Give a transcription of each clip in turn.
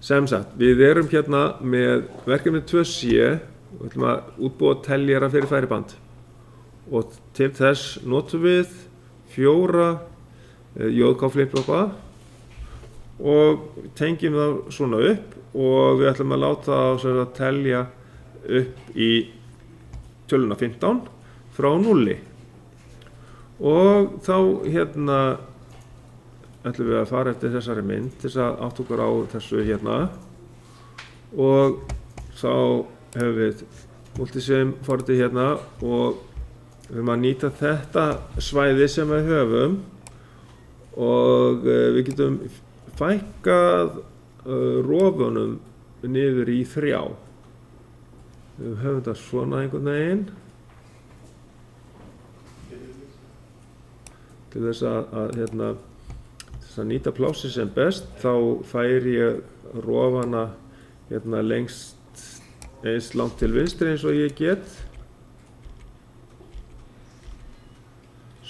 sem sagt, við erum hérna með verkefni 2C, við ætlum að útbúa teljara fyrir færiband og til þess notum við 4 JK flip-flopa og tengjum það svona upp og við ætlum að láta það að telja upp í töluna 15 frá 0 og þá hérna ætlum við að fara eftir þessari mynd til þess að átta okkur á þessu hérna og þá hefur við multisim forritið hérna og við erum að nýta þetta svæði sem við höfum og við getum fækkað rofunum niður í 3. Við höfum þetta svona einhvern veginn til þess að hérna þess að nýta plássi sem best þá færi ég rofana hérna lengst eins langt til vinstri eins og ég get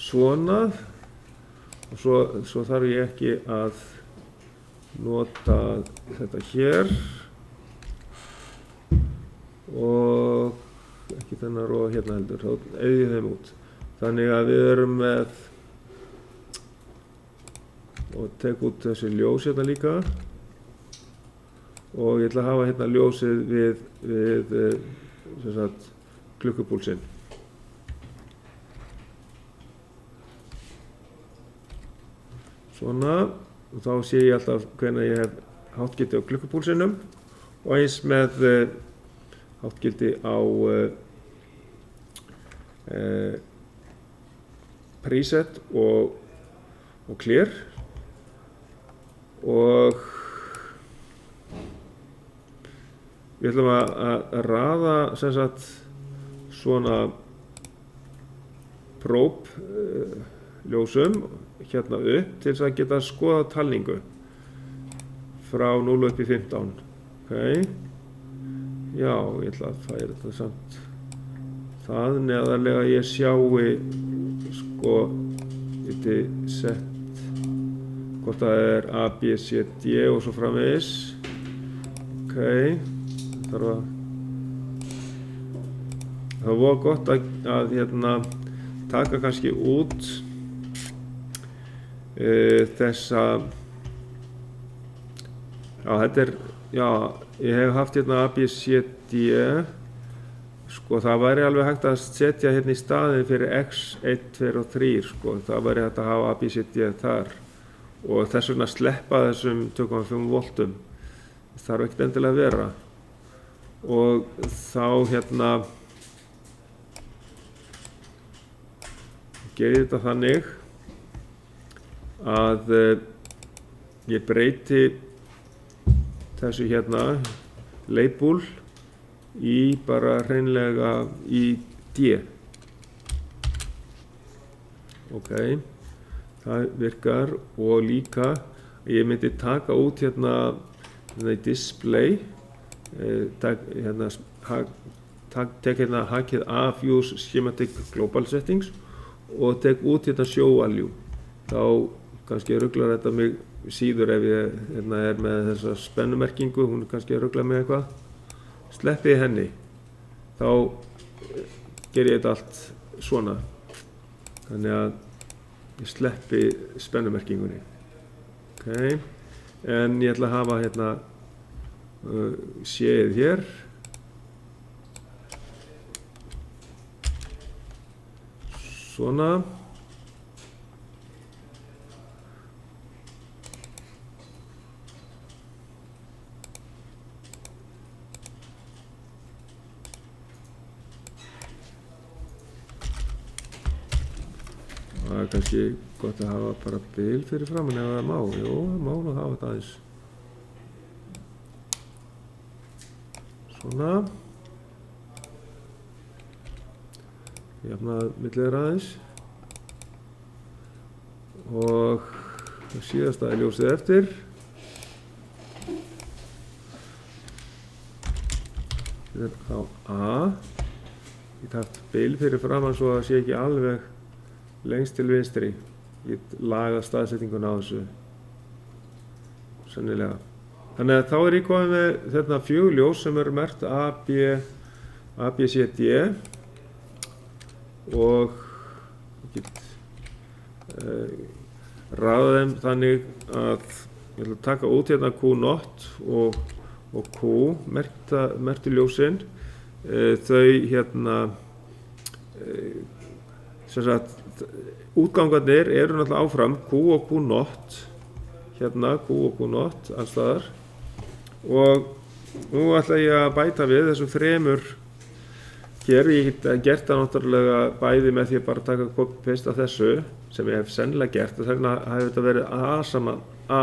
svona og svo þarf ég ekki að nota þetta hér og ekki þennan rofa hérna heldur, þá eyði ég þeim út þannig að við erum með og tek út þessi ljós hérna líka og ég ætla að hafa hérna ljósið við sem sagt klukkupúlsinn svona og þá sé ég alltaf hvenær ég hef háttgildi á klukkupúlsinum og eins með háttgildi á preset og clear og við ætlum að raða sem sagt svona probe ljósum hérna upp til þess að geta skoða talningu frá 0 upp í 15. Okay. Já, ég ætla að færa þetta samt það neðarlega ég sjái sko geti sett hvort það er A, B, C, D og svo framvegis. Ok, það var gott að hérna taka kannski út þessa já, þetta er já, ég hef haft hérna A, B, C, D sko, það væri alveg hægt að setja hérna í staðin fyrir X, 1, 2 og 3 sko, það væri hægt að hafa A, B, C, D þar og þess vegna sleppa þessum 2,5 voltum þarf ekkert endilega að vera og þá hérna gerir þetta þannig að ég breyti þessu hérna label í bara hreinlega í D. Ok, það virkar og líka ég myndi taka út hérna í display tek hérna hakið af use schematic global settings og tek út hérna show value þá kannski ruglar þetta mig síður ef ég hérna er með þessa spennumerkingu, hún kannski ruglar mig eitthvað sleppi henni þá ger ég þetta allt svona þannig að ég sleppi spennumerkingunni ok, en ég ætla að hafa hérna séð hér svona það er kannski gott að hafa bara bil fyrir framan ef það má, jú, það má nú hafa þetta aðeins svona jafnað millir aðeins og síðasta er ljósið eftir þetta er á A ég takt bil fyrir framan svo að það sé ekki alveg lengst til vinstri ég laga staðsetninguna á þessu sennilega Þannig að þá ég komið með þetta 4 ljós sem eru merkt A, B, C, D og ég get raða þeim þannig að ég ætla að taka út hérna Q0 og Q merktu ljósin. Þau hérna sem sagt útgangarnir eru náttúrulega áfram Q og Q0 hérna Q og Q0 alls staðar og nú ætla ég að bæta við þessum 3 hér. Ég get gert það náttúrulega bæði með því að bara taka copy-paste af þessu sem ég hef sennilega gert og þannig að hefur þetta verið A saman A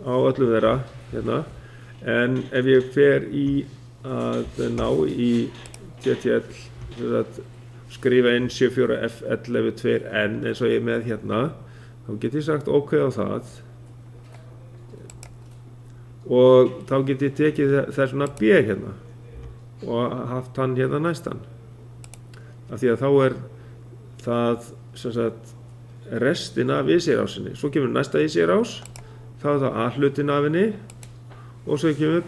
á öllum þeirra hérna. En ef ég fer í að ná í TTL að skrifa inn 74F112N eins og ég er með hérna, þá get ég sagt OK á það og þá get ég tekið þessuna B hérna og haft hann hérna næstan af því að þá það sem sagt restin af IC-rásinni. Svo kemur næsta IC-rás, þá það A hlutin af henni og svo kemur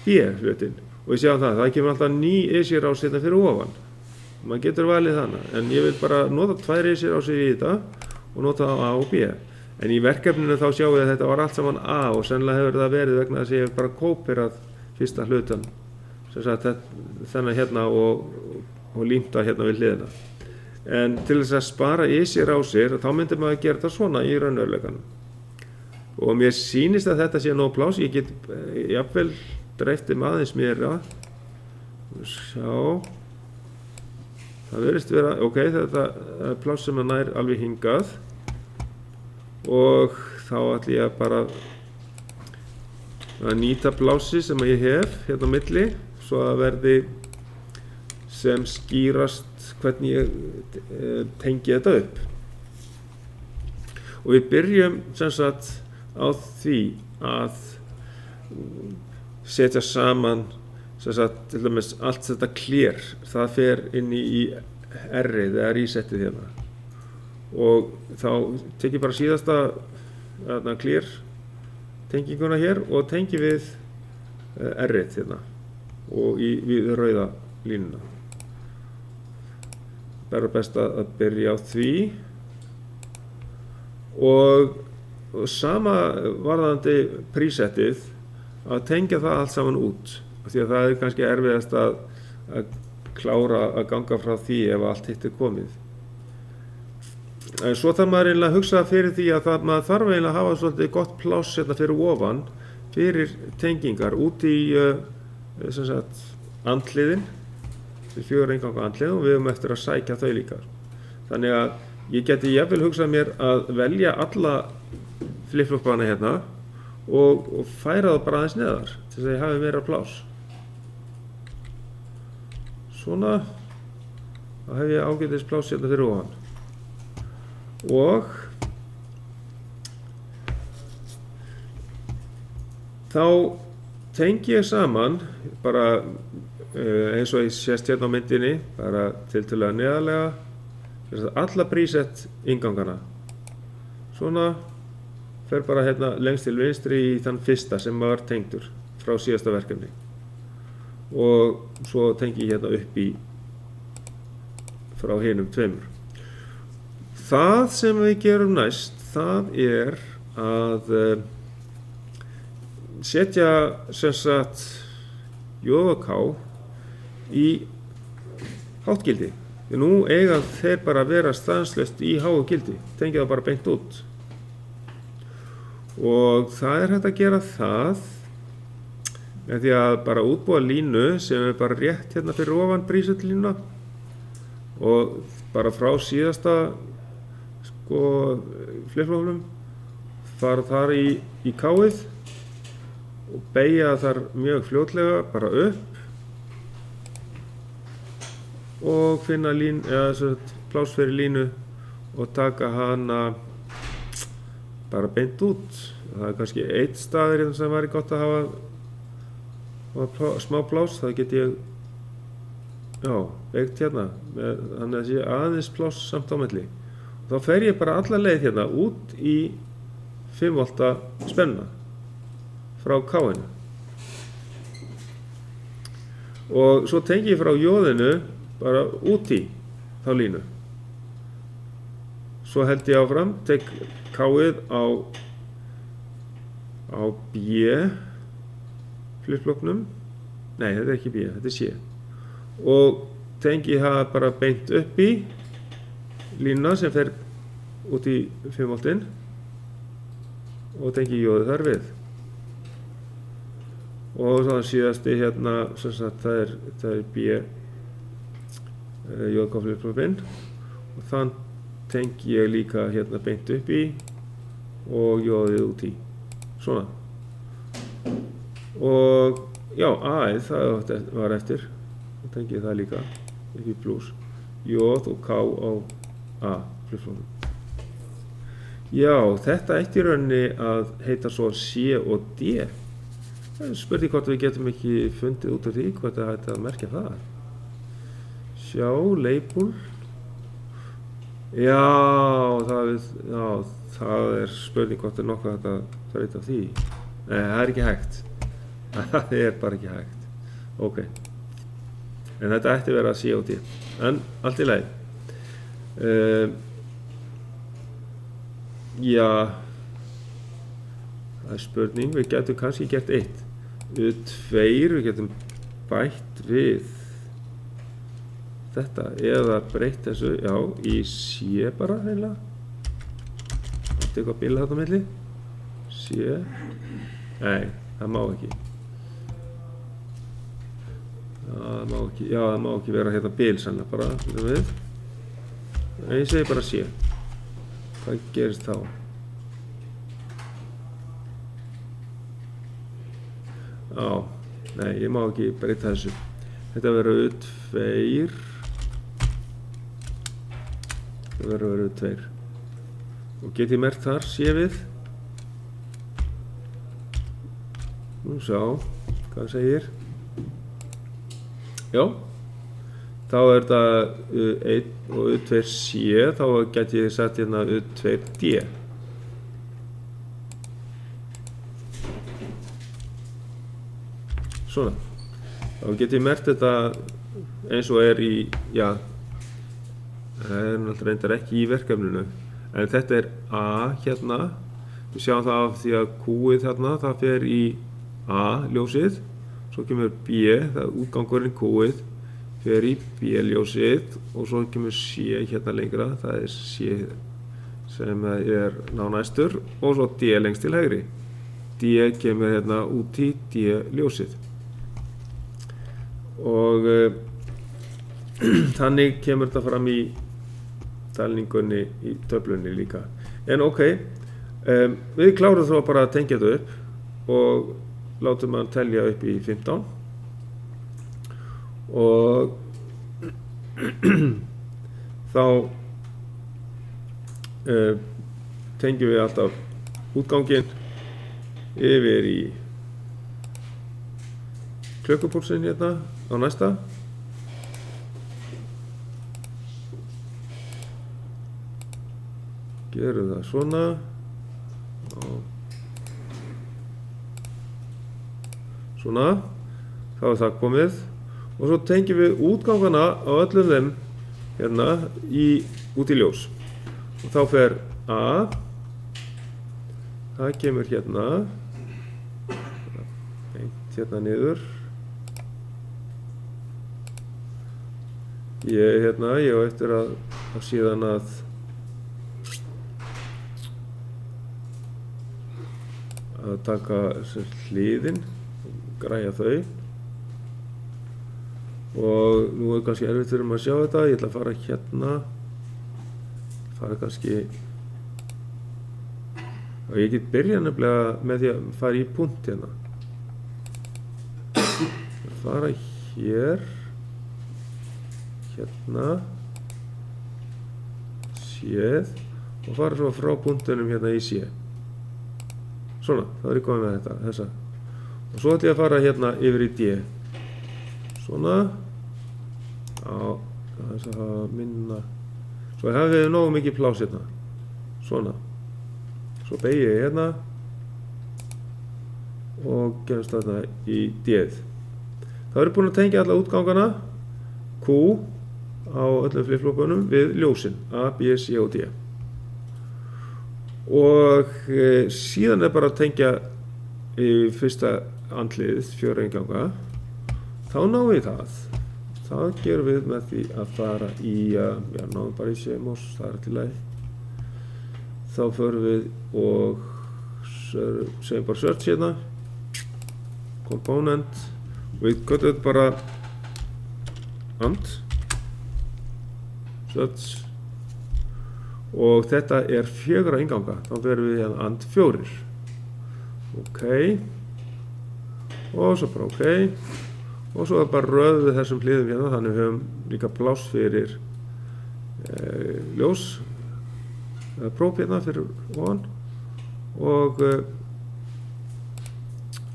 B hlutin og ég sé á það kemur alltaf ný IC-rás hérna fyrir ofan. Maður getur valið þannig, en ég vil bara nota 2 IC-rásir í þetta og nota A og B. En í verkefninu þá sjáum við að þetta var allt saman A og sennilega hefur það verið vegna þess að ég hef bara kópirað fyrsta hlutan sem sagt þennan hérna og límt það hérna við hliðina. En til þess að spara IC-rásir þá myndi maður gera þetta svona í raunveruleikanum. Og mér sýnist að þetta sé nóg pláss, ég get jafnvel dreift aðeins meira. Sjá. Það virðist vera, ok, þetta er pláss sem nær alveg hingað og þá ætla ég bara að nýta plássi sem ég hef hérna á milli svo að verði sem skýrast hvernig ég tengi þetta upp. Og við byrjum sem sagt á því að setja saman sem sagt til dæmis allt þetta clear, það fer inn í R-ið eða resetið hérna og þá tek ég bara síðasta clear tenginguna hér og tengi við R-ið hérna og við rauða línuna. Bara best að byrja á því og sama varðandi presetið að tengja það allt saman út því að það er kannski erfiðast að klára að ganga frá því ef allt hitt komið. En svo þarf maður eiginlega að hugsa fyrir því að maður þarf eiginlega að hafa svolítið gott pláss hérna fyrir ofan fyrir tengingar út í sem sagt andliðin, 4 innganga andlið og við höfum eftir að sækja þau líka. Þannig að ég geti jafnvel hugsað mér að velja alla flip-flopana hérna og færa það bara aðeins neðar til þess að ég hafi meira pláss. Svona, þá hef ég ágætis pláss hérna fyrir ofan. Og þá tengi ég saman bara eins og ég sést hérna á myndinni, bara tiltölulega neðarlega, alla preset ingangana. Svona fer bara hérna lengst til vinstri í þann fyrsta sem var tengdur frá síðasta verkefni. Og svo tengi ég hérna upp í frá hinum 2. Það sem við gerum næst, það er að setja sem sagt J og K í háttgildi. Því nú eiga þeir bara að vera stanslaust í háu gildi, tengja það bara beint út. Og það er hægt að gera það með því að bara útbúa línu sem er bara rétt hérna fyrir ofan preset-línuna og bara frá síðasta flip-flopnum fara þar í K-ið og beygja þar mjög fljótlega bara upp og finna pláss fyrir línu og taka hana bara beint út. Það er kannski eitt staður hérna sem væri gott að hafa smá pláss, það get ég beygt hérna þannig að sé aðeins pláss samt á milli. Þá fer ég bara alla leið hérna út í 5 volta spenna frá K-inu. Og svo tengi ég frá J-inu bara út í þá línu. Svo held ég áfram, tek K-ið á B flipfloknum. Nei, þetta er ekki B, þetta er C. Og tengi það bara beint upp í línuna sem fer út í 5 voltinn og tengi J-ið þar við. Og þannig síðasti hérna, sem sagt, það er B J-K flipflopinn og þann tengi ég líka hérna beint upp í og J-ið út í. Svona. Og já, A-ið það var eftir. Þá tengi ég það líka upp í pluss. J og K á A flipflopnum. Já, þetta ætti í rauninni að heita svo C og D. Spurði hvort við getum ekki fundið út af því hvort það hætti að merkja það. Sjá, label. Já, það er spurning hvort er nokkuð hægt að þreyta því. Nei, það er ekki hægt. Það er bara ekki hægt. Ok. En þetta ætti að vera C og D. En allt í lagi. Já, það er spurning. Við getum kannski gert eitt. U2, við getum bætt við þetta eða breytt þessu, já, í C bara eiginlega. Þetta eitthvað bil þarna á milli. C. Nei, það má ekki. Já, það má ekki vera hérna bil sannlega bara, við. Nei, ég segi bara C. Hvað gerist þá? Já, nei, ég má ekki breyta þessu. Þetta verður U2. Þetta verður U2. Og get ég merkt þar C við. Nú sjá, hvað segir? Já, þá er þetta U1 og U2C, þá get ég sett hérna U2D. Svona, þá get ég merkt þetta eins og er í, já, það er náttúrulega reyndar ekki í verkefninu, en þetta er A hérna, við sjáum það af því að Q-ið þarna, það fer í A ljósið, svo kemur B, það er útgangurinn Q-ið, fer í B ljósið og svo kemur C hérna lengra, það er C sem er nánæstur og svo D lengst til hægri. D kemur hérna út í D ljósið. Og þannig kemur þetta fram í talningunni í töflunni líka. En ok, við klárum þá bara að tengja þetta upp og látum hann telja upp í 15 og þá tengjum við alltaf útganginn yfir í klukkupúlsinn hérna á næsta. Gerum það svona og svona, þá er það komið og svo tengjum við útgangana á öllum þeim hérna út í ljós og þá fer A, það kemur hérna beint hérna niður. Ég á eftir að síðan að taka hliðin, græja þau og nú er kannski erfitt fyrir maður að sjá þetta. Ég ætla að fara hérna, fara kannski og ég get byrjað nefnilega með því að fara í punkt hérna, fara hér hérna séð og fara svo frá punktunum hérna í sé. Svona, þá er ég komið með þessa og svo ætlum ég að fara hérna yfir í D. Svona á þess að hafa minna, svo hefum við nógu mikið pláss hérna. Svona, svo beygi ég hérna og gemst þarna í D-ið. Það eru búin að tengja alla útgangana Q á öllum flip-flopunum við ljósin A, B, C og D. Og síðan bara að tengja í fyrsta andliðið 4 inganga. Þá náum við það. Það gerum við með því að fara í, náum bara í CMOS, það til lagi. Þá förum við og segjum bara search hérna, component, og við köllum þetta bara and, search, og þetta 4 inganga, þá verum við hérna and 4. Ok, og svo bara ok, og svo bara röðum við þessum hliðum hérna, þannig við höfum líka pláss fyrir ljós, próf hérna fyrir ofan, og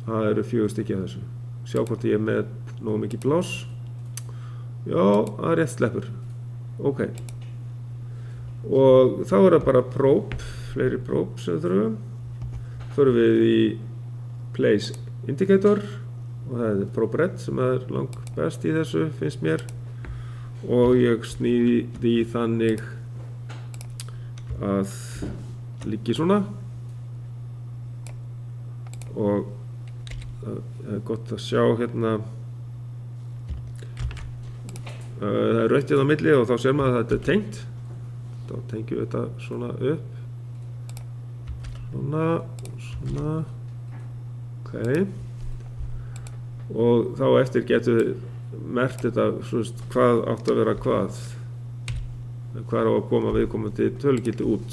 það eru 4 stykki af þessu. Sjá hvort ég með nógu mikið pláss. Já, það rétt sleppur. Ok. Og þá það bara próf, fleiri próf sem við þurfum. Förum við í place indicator, og það ProBread sem langt best í þessu, finnst mér. Og ég sníði því þannig að liggi svona. Og það gott að sjá hérna, það rautt hérna á milli og þá sér maður að þetta tengt. Þá tengjum við þetta svona upp. Svona. Ok. Og þá eftir getum við merkt þetta, hvað átt að vera hvað. Hvað á að koma viðkomandi tölugildi út.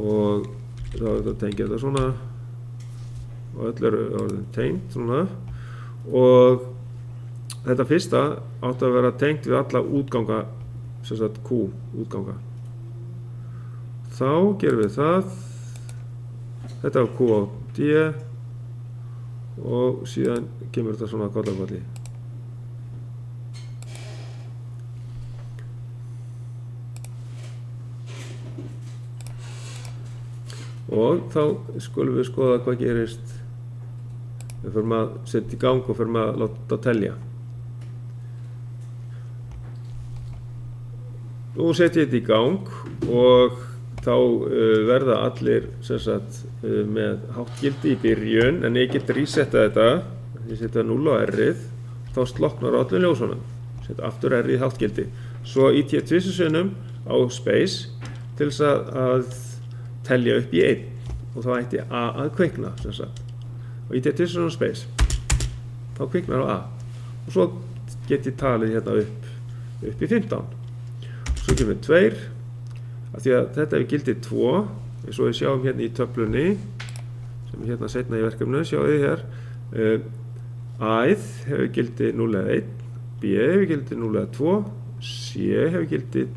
Og þá þetta tengja þetta svona, og öll eru orðin tengt svona, og þetta fyrsta átt að vera tengt við alla útganga, sem sagt Q útganga. Þá gerum við það, þetta á Q á D, og síðan kemur þetta svona kollagolli. Og þá skulum við skoða hvað gerist. Við förum að setja í gang og förum að láta telja. Nú setjum ég þetta í gang og þá verða allir sem sagt, með hátt gildi í byrjun, en ég get resetta þetta. Ég setja 0 á R-ið, þá slokknar öllum ljósunum. Setja aftur R-ið í hátt gildi. Svo ít ég tvisvarsinnum á space til þess að telja upp í 1, og þá ætti A að kvikna, sem sagt. Og í tvisvarsinnum á space, þá kviknar á A. Og svo get ég talið hérna upp í 15. Svo kemur 2, af því að þetta hefur gildið 2, eins og við sjáum hérna í töflunni, sem er hérna seinna í verkefnu, sjáum við hér, A-ið hefur gildið 0 eða 1, B hefur gildið 0 eða 2, C hefur gildið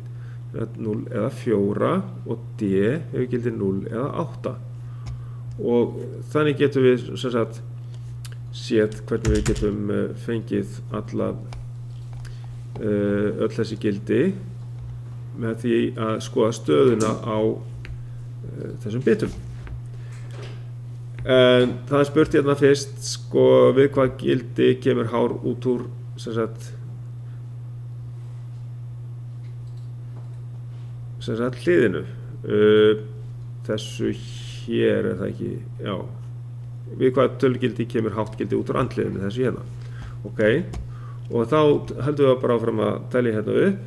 0 eða 4 og D hefur gildið 0 eða 8. Og þannig getum við sem sagt séð hvernig við getum fengið öll þessi gildi með því að skoða stöðuna á þessum bitum. En það er spurt hérna fyrst, sko, við hvað gildi kemur hár út úr sem sagt hliðinu. Þessu hér er það ekki, já. Við hvað tölugildi kemur hátt gildi út úr andliðinu, þessu hérna. Ok, og þá höldum við bara áfram að telja hérna upp.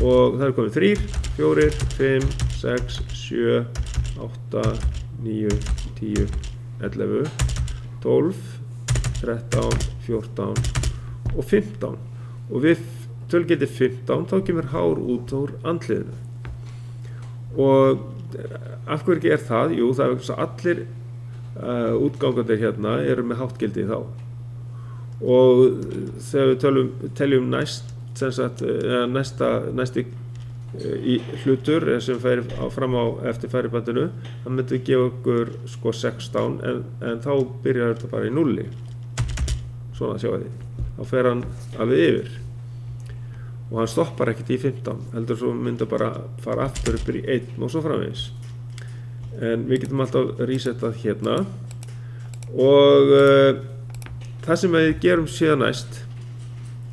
Og það er komið 3, 4, 5, 6, 7, 8, 9, 10, 11, 12, 13, 14 og 15. Og við tölugildi 15, þá kemur hár út úr andliðinu. Og af hverju er það? Jú, það er að allir útgangandir hérna eru með hátt gildi þá. Og þegar við teljum næst, sem sagt, næsti hlutur sem fer fram á eftir færibandinu, það myndi gefa okkur sko 16, en þá byrjar þetta bara í 0. Svona sjáu þið. Þá fer hann alveg yfir. Og hann stoppar ekkert í 15, heldur svo myndi bara fara aftur upp í 1 og svo framvegis. en við getum alltaf resetað hérna og það sem við gerum síðan næst,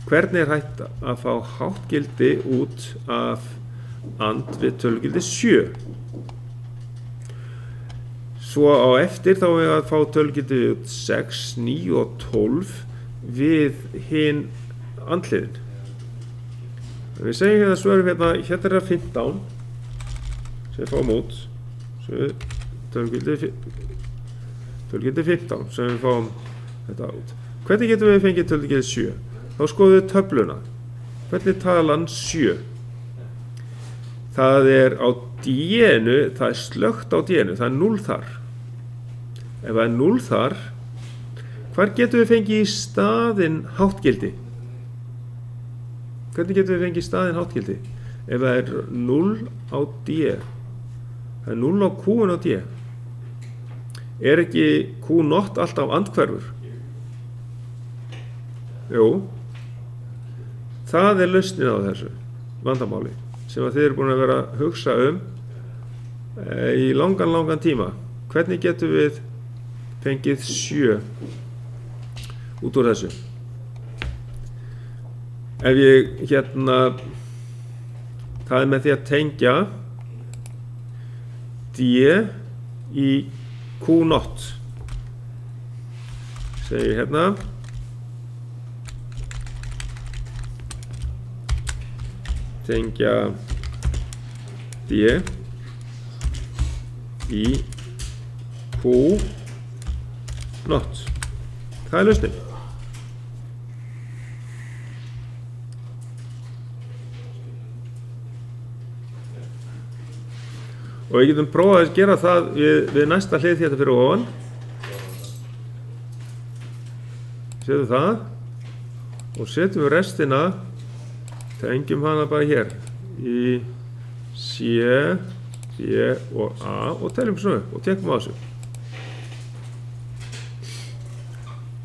hvernig hægt að fá hátt gildi út af and við tölugildi 7. Svo á eftir þá við að fá tölugildi 6, 9 og 12 við hin andliðin. Við segjum hérna svörum hérna er það 15 sem við fáum út, tölugildi 15 sem við fáum þetta út. Hvernig getum við fengið tölugildi 7? Þá skoðum við töfluna. Hvernig talan 7? Það er á D-inu, það er slökkt á D-inu, það er 0 þar. Ef það er 0 þar, hvar getum við fengið í staðinn háttgildi? Hvernig getum við fengið í staðinn háttgildi? Ef það er 0 á D, það er 0 á Q-un á D. Er ekki Q0 alltaf andhverfur? Jú. Það er lausnin á þessu vandamáli sem að þið eru búin að vera að hugsa í langan tíma. Hvernig getum við fengið 7 út úr þessu? Ef ég hérna, það er með því að tengja D í Q0. Segir hérna tengja D í Q0. Það er lausnin. Og við getum prófað að gera það við næsta hlið hérna fyrir ofan. Setjum það og setjum við restina, tengjum hana bara hér í C, D og A og teljum svona upp og tekum á þessu.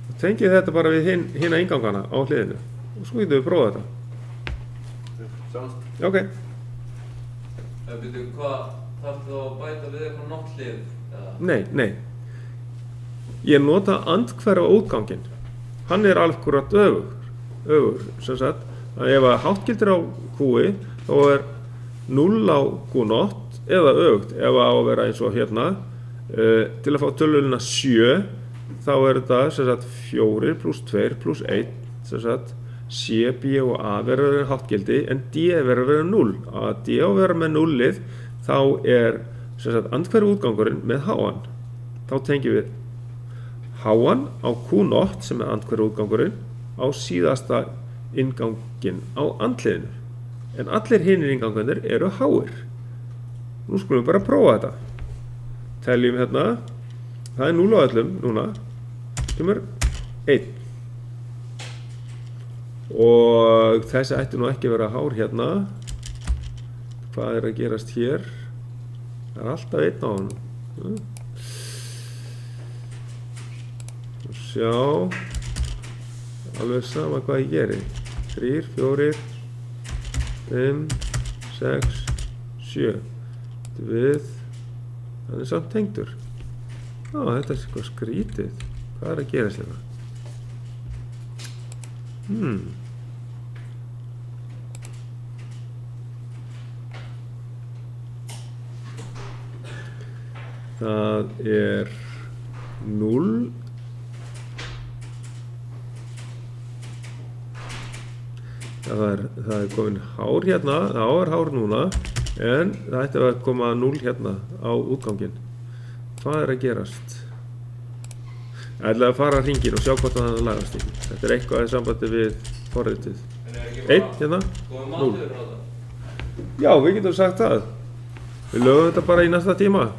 Og tengjum þetta bara við hina ingangana á hliðinu og svo getum við prófað þetta. Ok. Hvað þarf þú að bæta við eitthvað nottlið? Nei. Ég nota andhverfa útganginn. Hann er alveg öfugur, sem sagt. Að ef að háttgildir á Q-i, þá er 0 á Q0 eða öfugt. Ef að á að vera eins og hérna, til að fá töluna 7, þá er þetta sem sagt 4 plus 2 plus 1, sem sagt C, B og A verður að vera háttgildi, en D verður að vera 0. Að D á að vera með 0-ið, þá er sem sagt andhverfu útgangurinn með H-an. Þá tengjum við H-an á Q0 sem er andhverfu útgangurinn á síðasta inganginn á andliðinu. En allir hinir ingangarnir eru H-ir. Nú skulum við bara prófa þetta. Teljum hérna, það er 0 á öllum núna, kemur 1. Og þessi ætti nú ekki að vera hár hérna. Hvað er að gerast hér? Það er alltaf 1 á honum. Sjá, alveg sama hvað ég geri. 3, 4, 5, 6, 7. Við, hann er samt tengdur. Þetta er eitthvað skrítið. Hvað er að gerast hérna? Það er 0. Það er komin hár hérna, það er hár núna, en það ætti að koma 0 hérna á útganginn. Hvað er að gerast? Ég ætla að fara hringinn og sjá hvort það lagast ekki. Þetta er eitthvað í sambandi við forritið. 1 hérna, 0. Já, við getum sagt það. Við lögum þetta bara í næsta tíma.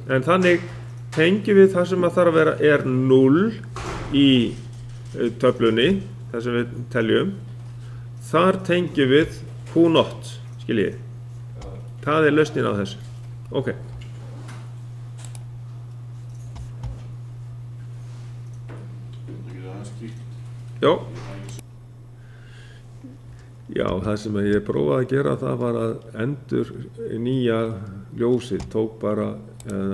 En þannig tengjum við það sem að þarf að vera er 0 í töflunni, það sem við teljum. Þar tengjum við Q0, skiljið. Það er lausnin á þessu. Ok. Já. Já, það sem ég prófaði að gera það var að endur ljósið tók bara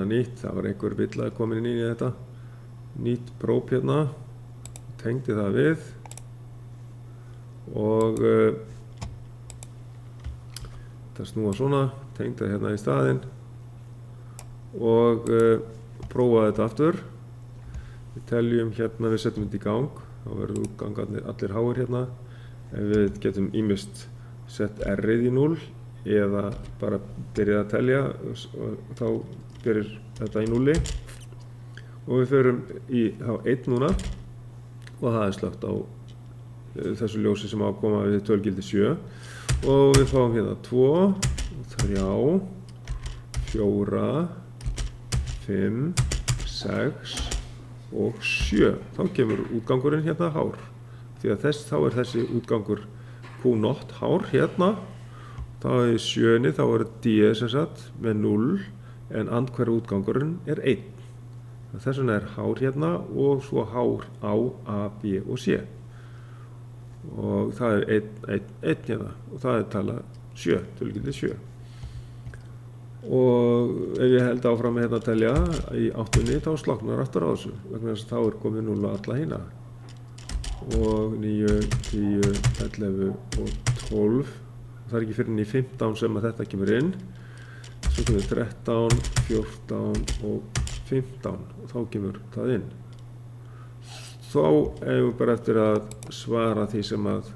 nýtt, það var einhver villa komin inn í þetta, nýtt próf hérna, tengdi það við og það snúa svona, tengdi það hérna í staðinn og prófaði þetta aftur. Við teljum hérna, við setjum þetta í gang, þá verður útgangarnir allir háir hérna. Ef við getum ýmist sett R-ið í 0 eða bara byrjað að telja og þá byrjar þetta í 0 og við förum í þá 1 núna og það er slökkt á þessu ljósi sem á að koma við tölgildi 7 og við fáum hérna 2, 3, 4, 5, 6 og 7. Þá kemur útgangurinn hérna hár. Því að þá er þessi útgangur Q0 hár hérna. Þá í 7 þá er D sem sagt með 0 en andhverf útgangurinn er 1. Þess vegna er hár hérna og svo hár á A, B og C. Og það er 1 hérna og það er tala 7, tölgildi 7. Og ef ég held áfram með hérna að telja í 8 þá sloknar aftur á þessu vegna þess að þá er komið 0 alla hina og 9, 10, 11 og 12 það er ekki fyrir inn í 15 sem að þetta kemur inn svo kemur 13, 14 og 15 og þá kemur það inn þá eigum við bara eftir að svara því sem að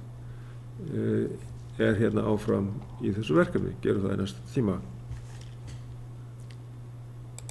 er hérna áfram í þessu verkefni, gerum það í næsta tíma.